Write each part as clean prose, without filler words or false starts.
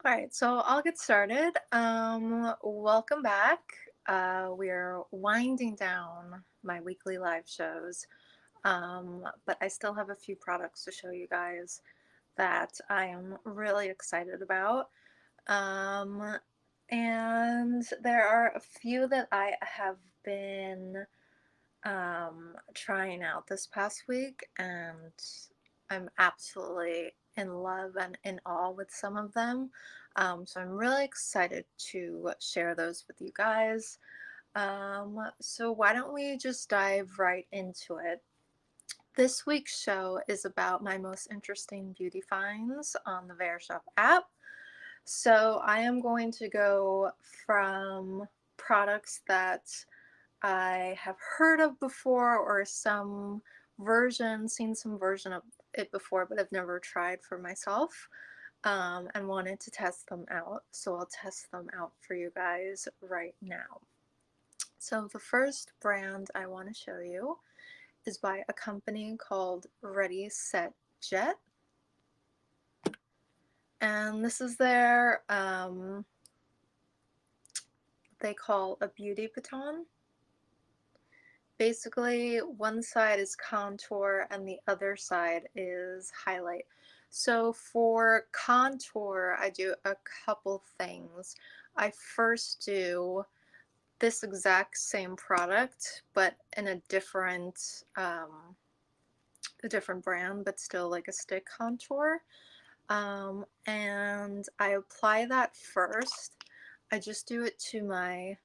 All right, so I'll get started. Welcome back. We are winding down my weekly live shows, but I still have a few products to show you guys that I am really excited about. Um, and there are a few that I have been trying out this past week, and I'm absolutely in love and in awe with some of them. So I'm really excited to share those with you guys. So why don't we just dive right into it? This week's show is about my most interesting beauty finds on the Verishop app. So I am going to go from products that I have heard of before or seen some version of it before, but I've never tried for myself, and wanted to test them out. So I'll test them out for you guys right now. So the first brand I want to show you is by a company called Ready Set Jet. And this is their, they call a beauty baton. Basically, one side is contour and the other side is highlight. So for contour, I do a couple things. I first do this exact same product, but in a different brand, but still like a stick contour. And I apply that first. I just do it to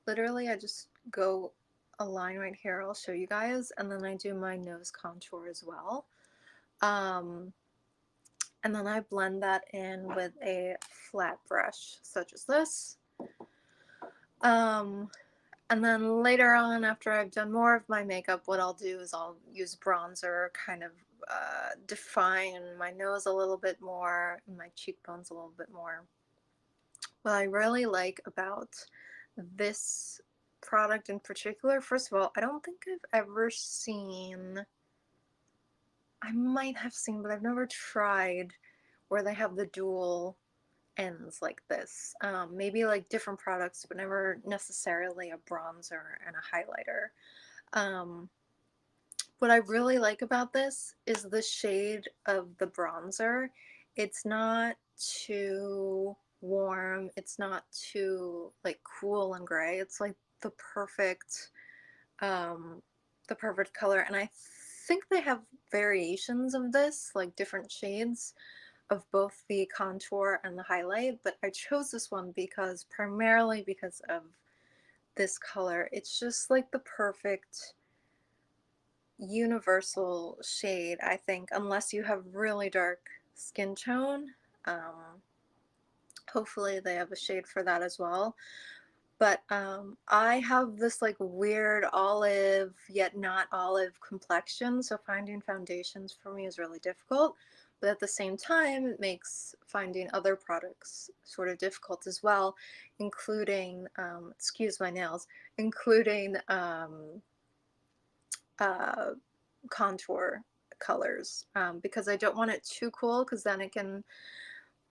literally, I just go a line right here. I'll show you guys. And then I do my nose contour as well. Um, and then I blend that in with a flat brush, such as this. Um, and then later on, after I've done more of my makeup, what I'll do is I'll use bronzer, kind of define my nose a little bit more, and my cheekbones a little bit more. What I really like about this product in particular, first of all, I don't think I've ever seen, I might have seen, but I've never tried where they have the dual ends like this. Maybe like different products, but never necessarily a bronzer and a highlighter. Um, what I really like about this is the shade of the bronzer. It's not too warm, it's not too like cool and gray. It's like um the perfect color, and I think they have variations of this, like different shades of both the contour and the highlight, but I chose this one primarily because of this color. It's just like the perfect universal shade, I think, unless you have really dark skin tone. Hopefully they have a shade for that as well. But I have this like weird olive yet not olive complexion, so finding foundations for me is really difficult. But at the same time, it makes finding other products sort of difficult as well, including, excuse my nails, including uh, contour colors, because I don't want it too cool because then it can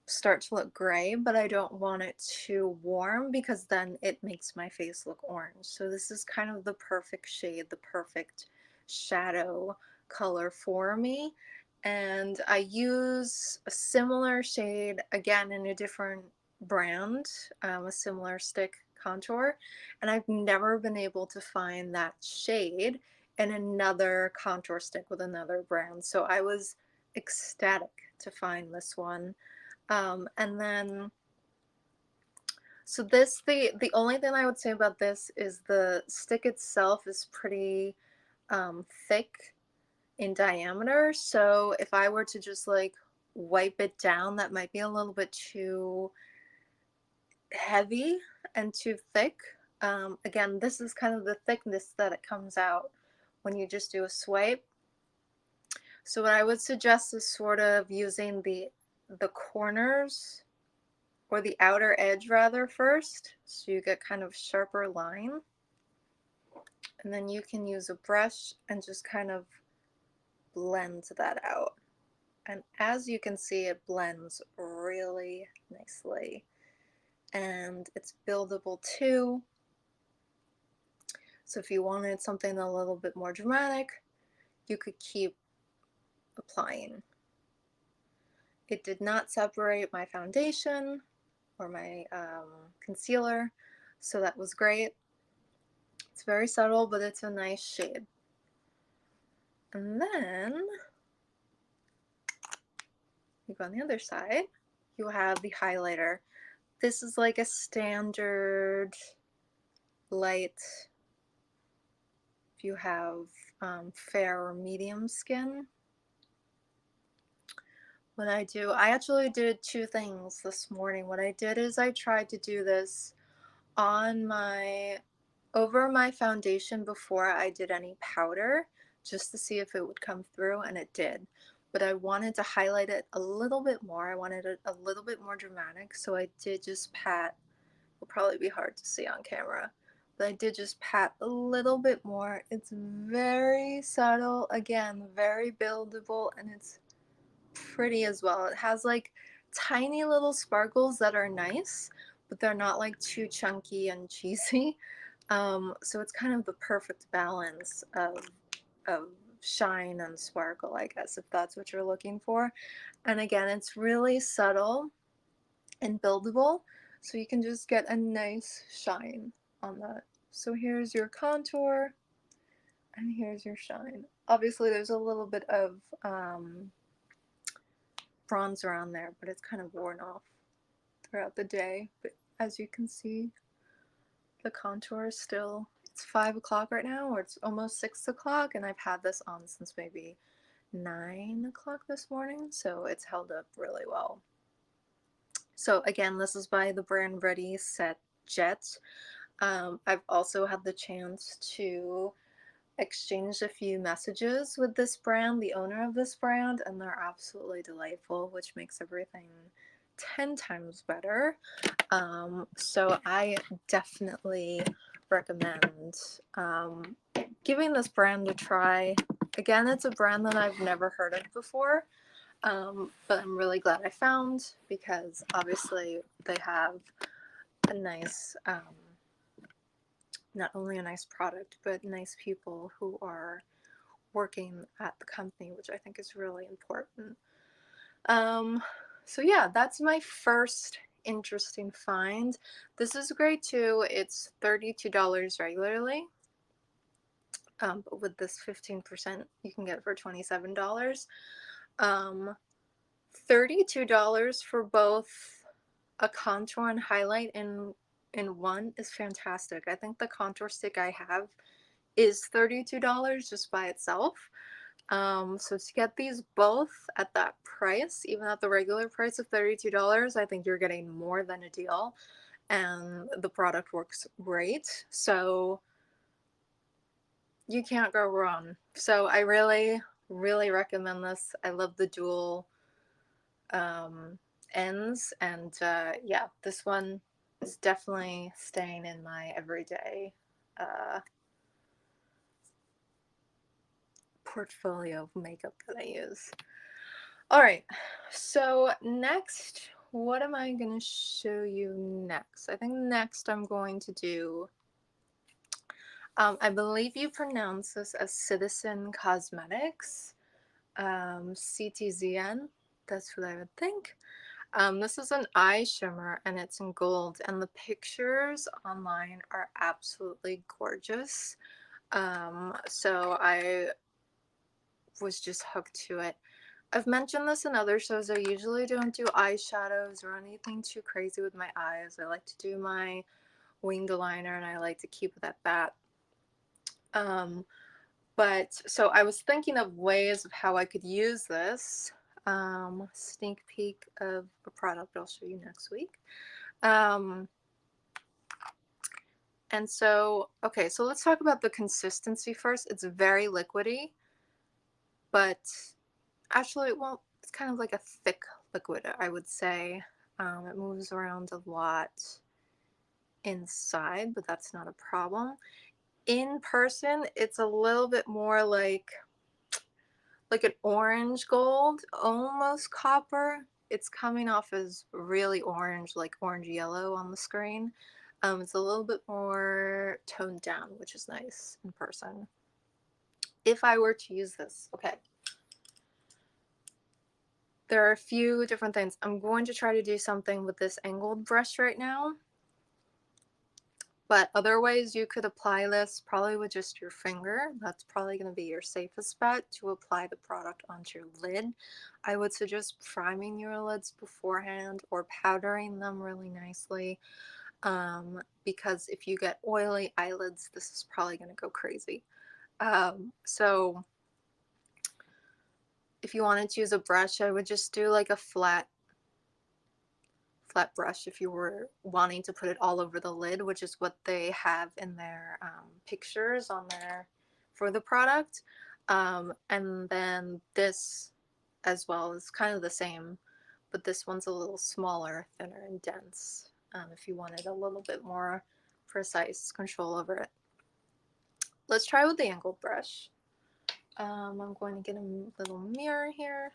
start to look gray, but I don't want it too warm because then it makes my face look orange. So this is kind of the perfect shade, the perfect shadow color for me. And I use a similar shade again in a different brand, a similar stick contour, and I've never been able to find that shade in another contour stick with another brand. So I was ecstatic to find this one. And then, so the only thing I would say about this is the stick itself is pretty thick in diameter. So if I were to just like wipe it down, that might be a little bit too heavy and too thick. Again, this is kind of the thickness that it comes out when you just do a swipe. So what I would suggest is sort of using the corners, or the outer edge rather, first, so you get kind of sharper line, and then you can use a brush and just kind of blend that out. And as you can see, it blends really nicely. And it's buildable too. So if you wanted something a little bit more dramatic, you could keep applying. It did not separate my foundation or my concealer, so that was great. It's very subtle, but it's a nice shade. And then you go on the other side, you have the highlighter. This is like a standard light if you have fair or medium skin. What I actually did two things this morning. What I did is I tried to do this on over my foundation before I did any powder, just to see if it would come through, and it did. But I wanted to highlight it a little bit more. I wanted it a little bit more dramatic, so I did just pat. Will probably be hard to see on camera, but I did just pat a little bit more. It's very subtle, again, very buildable, and it's pretty as well. It has like tiny little sparkles that are nice, but they're not like too chunky and cheesy. So it's kind of the perfect balance of shine and sparkle, I guess, if that's what you're looking for. And again, it's really subtle and buildable, so you can just get a nice shine on that. So here's your contour, and here's your shine. Obviously, there's a little bit of bronzer on there, but it's kind of worn off throughout the day. But as you can see, the contour is still, it's 5 o'clock right now, or it's almost 6 o'clock, and I've had this on since maybe 9 o'clock this morning, so it's held up really well. So again, this is by the brand Ready Set Jet. I've also had the chance to exchanged a few messages with this brand, the owner of this brand, and they're absolutely delightful, which makes everything 10 times better. So I definitely recommend giving this brand a try. Again, it's a brand that I've never heard of before, but I'm really glad I found, because obviously they have a nice not only a nice product, but nice people who are working at the company, which I think is really important. So yeah, that's my first interesting find. This is great too. It's $32 regularly, but with this 15%, you can get it for $27. $32 for both a contour and highlight in one is fantastic. I think the contour stick I have is $32 just by itself. So to get these both at that price, even at the regular price of $32, I think you're getting more than a deal, and the product works great. So you can't go wrong. So I really, really recommend this. I love the dual ends, and yeah, this one is definitely staying in my everyday portfolio of makeup that I use. Alright, so next, what am I going to show you next? I think next I'm going to do, I believe you pronounce this as Citizen Cosmetics, CTZN, that's what I would think. This is an eye shimmer, and it's in gold, and the pictures online are absolutely gorgeous. So I was just hooked to it. I've mentioned this in other shows. I usually don't do eyeshadows or anything too crazy with my eyes. I like to do my winged liner, and I like to keep it at that. But so I was thinking of ways of how I could use this. Sneak peek of a product I'll show you next week. And so, okay, so let's talk about the consistency first. It's very liquidy, but actually, well, it's kind of like a thick liquid, I would say. It moves around a lot inside, but that's not a problem. In person, it's a little bit more like an orange gold, almost copper. it's coming off as really orange, like orange yellow on the screen. It's a little bit more toned down, which is nice in person. If I were to use this, okay, there are a few different things. I'm going to try to do something with this angled brush right now. But other ways you could apply this, probably with just your finger. That's probably going to be your safest bet to apply the product onto your lid. I would suggest priming your lids beforehand or powdering them really nicely, because if you get oily eyelids, this is probably going to go crazy. So if you wanted to use a brush, I would just do like a flat brush if you were wanting to put it all over the lid, which is what they have in their pictures on there for the product. And then this as well is kind of the same, but this one's a little smaller, thinner, and dense, if you wanted a little bit more precise control over it. Let's try with the angled brush. I'm going to get a little mirror here.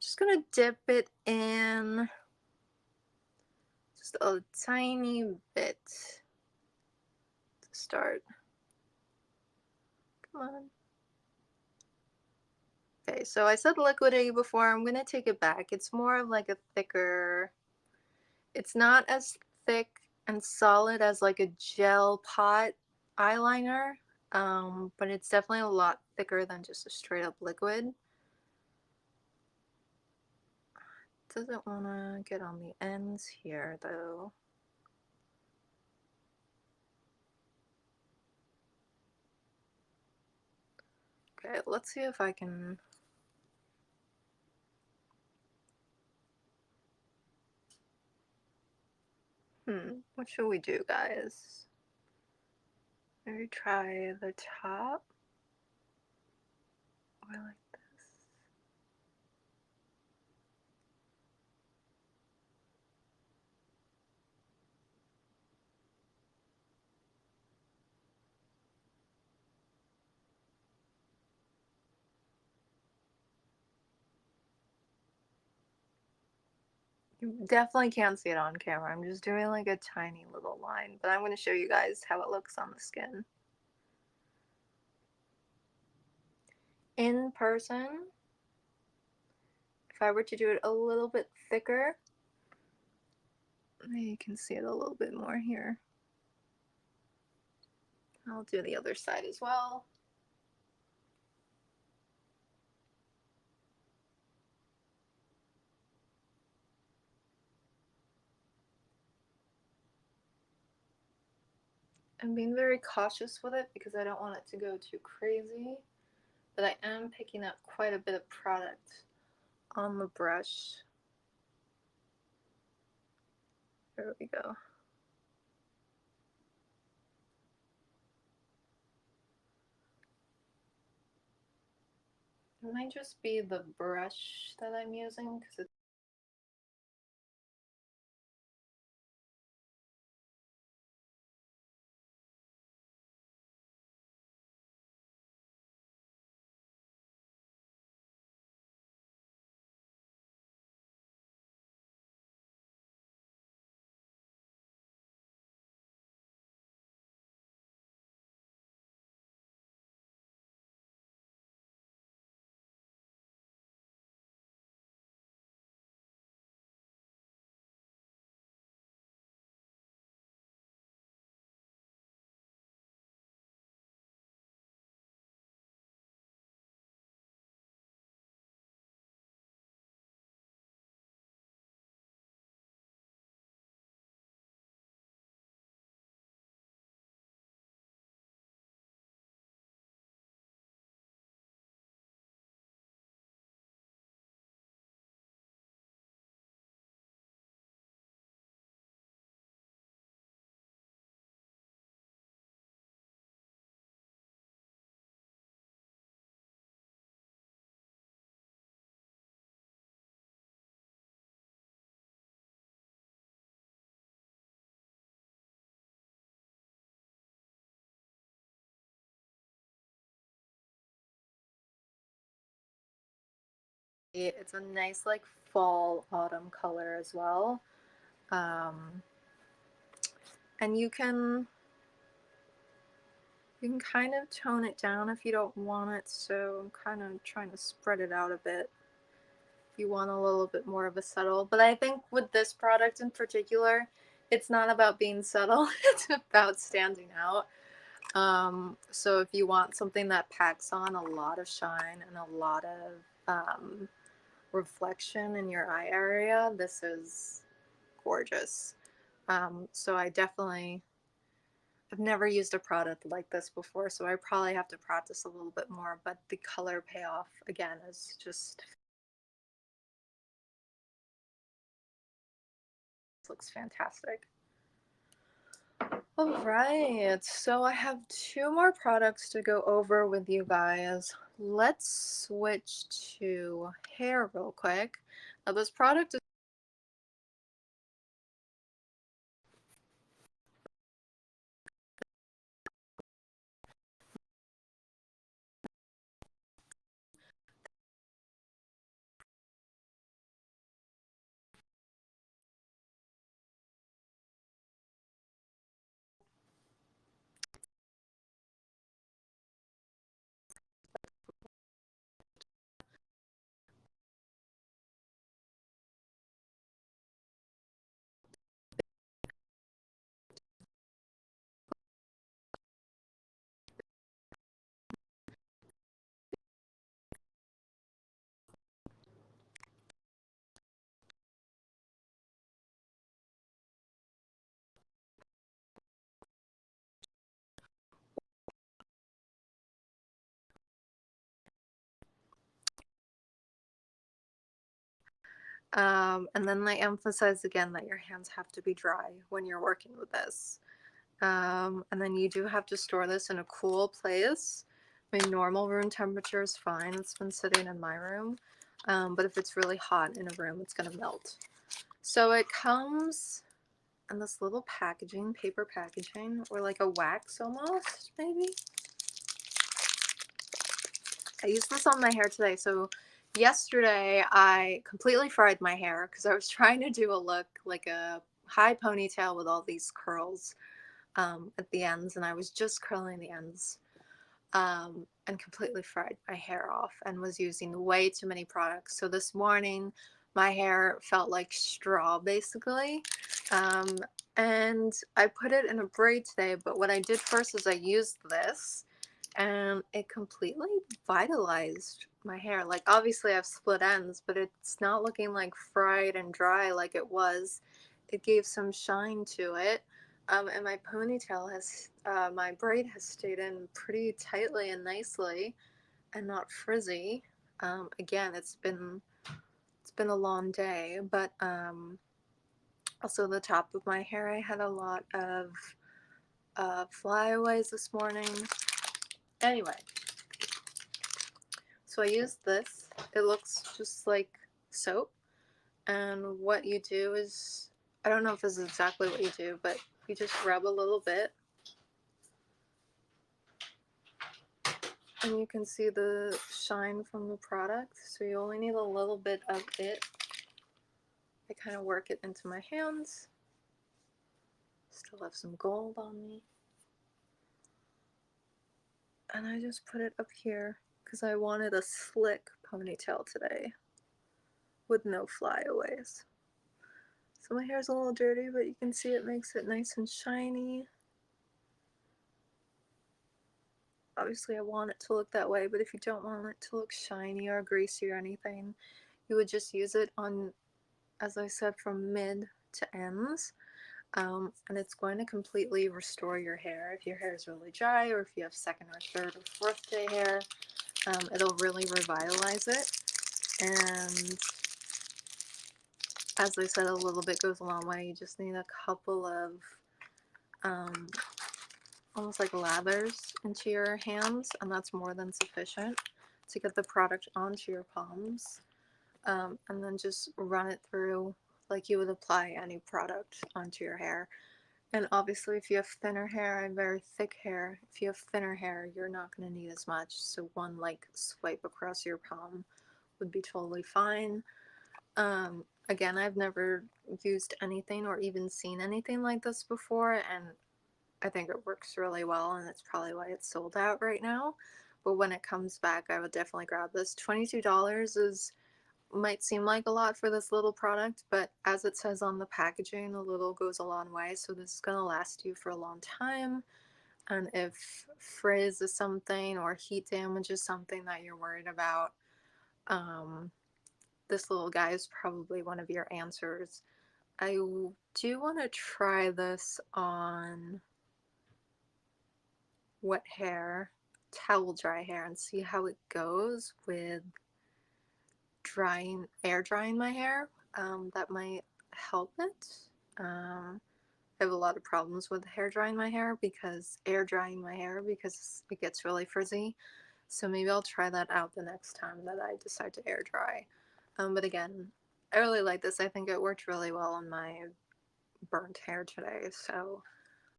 Just going to dip it in just a tiny bit to start. Come on. Okay, so I said liquidy before. I'm going to take it back. It's more of like a thicker, it's not as thick and solid as like a gel pot eyeliner, but it's definitely a lot thicker than just a straight up liquid. Doesn't want to get on the ends here though. Okay, let's see if I can. What should we do, guys? Maybe try the top or like this. You definitely can't see it on camera. I'm just doing like a tiny little line, but I'm going to show you guys how it looks on the skin. In person, if I were to do it a little bit thicker, you can see it a little bit more here. I'll do the other side as well. I'm being very cautious with it because I don't want it to go too crazy, but I am picking up quite a bit of product on the brush. There we go. It might just be the brush that I'm using because it's It's a nice like fall autumn color as well. And you can kind of tone it down if you don't want it, so I'm kind of trying to spread it out a bit. You want a little bit more of a subtle, but I think with this product in particular, it's not about being subtle, it's about standing out. So if you want something that packs on a lot of shine and a lot of reflection in your eye area, this is gorgeous. So I've never used a product like this before, so I probably have to practice a little bit more, but the color payoff again is just looks fantastic. All right, so I have two more products to go over with you guys. Let's switch to hair real quick. Now this product is and then I emphasize again that your hands have to be dry when you're working with this. And then you do have to store this in a cool place. I mean, normal room temperature is fine. It's been sitting in my room. But if it's really hot in a room, it's going to melt. So it comes in this little packaging, paper packaging, or like a wax almost, maybe. I used this on my hair today. So yesterday I completely fried my hair because I was trying to do a look like a high ponytail with all these curls at the ends, and I was just curling the ends and completely fried my hair off and was using way too many products. So this morning my hair felt like straw basically, um, and I put it in a braid today, but what I did first is I used this and it completely vitalized my hair. Like obviously I have split ends, but it's not looking like fried and dry like it was. It gave some shine to it. And my ponytail has, my braid has stayed in pretty tightly and nicely and not frizzy. Again, it's been a long day, but also the top of my hair, I had a lot of flyaways this morning. Anyway, so I used this. It looks just like soap. And what you do is, I don't know if this is exactly what you do, but you just rub a little bit. And you can see the shine from the product. So you only need a little bit of it. I kind of work it into my hands. Still have some gold on me. And I just put it up here because I wanted a slick ponytail today with no flyaways. So my hair's a little dirty, but you can see it makes it nice and shiny. Obviously I want it to look that way, but if you don't want it to look shiny or greasy or anything, you would just use it on, as I said, from mid to ends. And it's going to completely restore your hair. If your hair is really dry, or if you have second or third or fourth day hair, it'll really revitalize it. And as I said, a little bit goes a long way. You just need a couple of almost like lathers into your hands, and that's more than sufficient to get the product onto your palms. And then just run it through like you would apply any product onto your hair. And obviously if you have thinner hair, I have very thick hair. If you have thinner hair, you're not going to need as much. So one like swipe across your palm would be totally fine. Again, I've never used anything or even seen anything like this before, and I think it works really well, and that's probably why it's sold out right now. But when it comes back, I would definitely grab this. $22 is might seem like a lot for this little product, but as it says on the packaging, a little goes a long way. So this is going to last you for a long time. And if frizz is something or heat damage is something that you're worried about, um, this little guy is probably one of your answers. I do want to try this on wet hair, towel dry hair, and see how it goes with air drying my hair. That might help it. I have a lot of problems with air drying my hair because it gets really frizzy. So maybe I'll try that out the next time that I decide to air dry. But again, I really like this. I think it worked really well on my burnt hair today. So